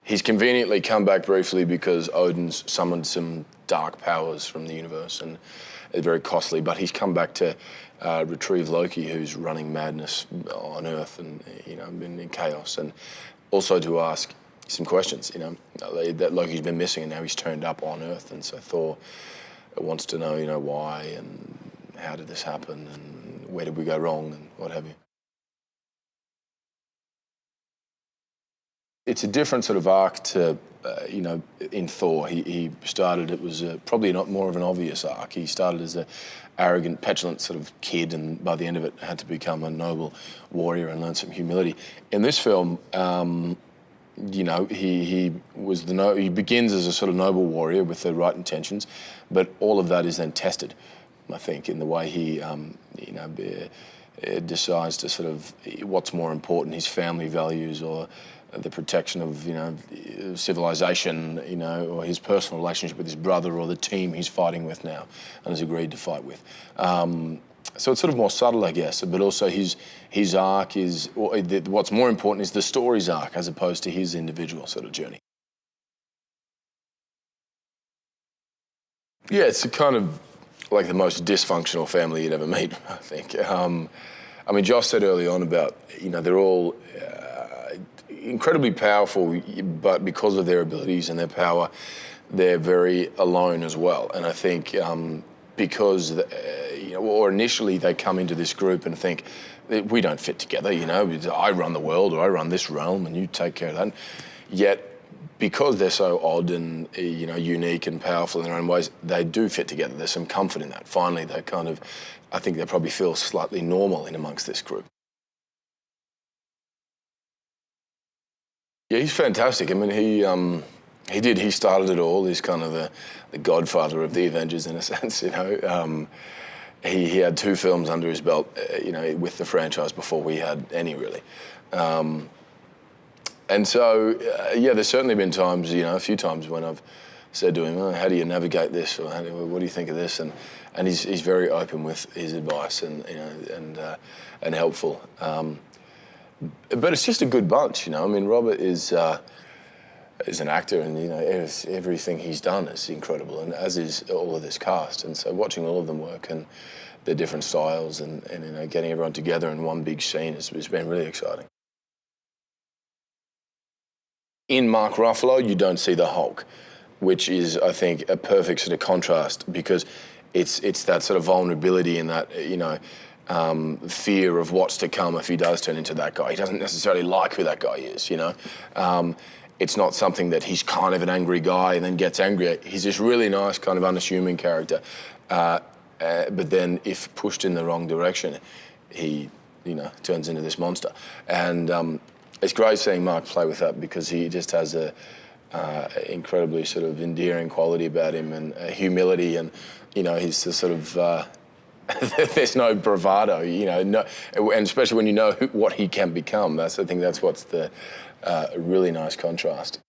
He's conveniently come back briefly because Odin's summoned some dark powers from the universe, and they're very costly. But he's come back to retrieve Loki, who's running madness on Earth and in chaos, and also to ask some questions. That Loki's been missing, and now he's turned up on Earth, and so Thor wants to know, why and how did this happen, and where did we go wrong, and what have you. It's a different sort of arc to, in Thor. He started, it was probably not more of an obvious arc. He started as an arrogant, petulant sort of kid, and by the end of it had to become a noble warrior and learn some humility. In this film, he begins as a sort of noble warrior with the right intentions, but all of that is then tested, I think, in the way he, decides to sort of what's more important, his family values or the protection of, civilization, or his personal relationship with his brother or the team he's fighting with now and has agreed to fight with. So it's sort of more subtle, I guess, but also his arc is, what's more important is the story's arc as opposed to his individual sort of journey. Yeah, it's a kind of like the most dysfunctional family you'd ever meet, I think. Josh said early on about, they're all incredibly powerful, but because of their abilities and their power, they're very alone as well. And I think because, or initially they come into this group and think, we don't fit together, I run the world or I run this realm and you take care of that. Yet, because they're so odd and, unique and powerful in their own ways, they do fit together. There's some comfort in that. Finally, they I think they probably feel slightly normal in amongst this group. Yeah, he's fantastic. He started it all. He's kind of the godfather of the Avengers in a sense, He had 2 films under his belt, with the franchise before we had any, really. And so, there's certainly been times, a few times when I've said to him, how do you navigate this? Or what do you think of this? And he's very open with his advice and helpful. But it's just a good bunch, Robert is an actor, and everything he's done is incredible, and as is all of this cast. And so watching all of them work and their different styles and getting everyone together in one big scene has been really exciting. In Mark Ruffalo, you don't see the Hulk, which is, I think, a perfect sort of contrast, because it's that sort of vulnerability and that fear of what's to come if he does turn into that guy. He doesn't necessarily like who that guy is, It's not something that he's kind of an angry guy and then gets angry. He's this really nice, kind of unassuming character. But then if pushed in the wrong direction, he, turns into this monster. And it's great seeing Mark play with that, because he just has a incredibly sort of endearing quality about him, and humility, and, he's the sort of... there's no bravado, and especially when you know what he can become. I think that's what's the really nice contrast.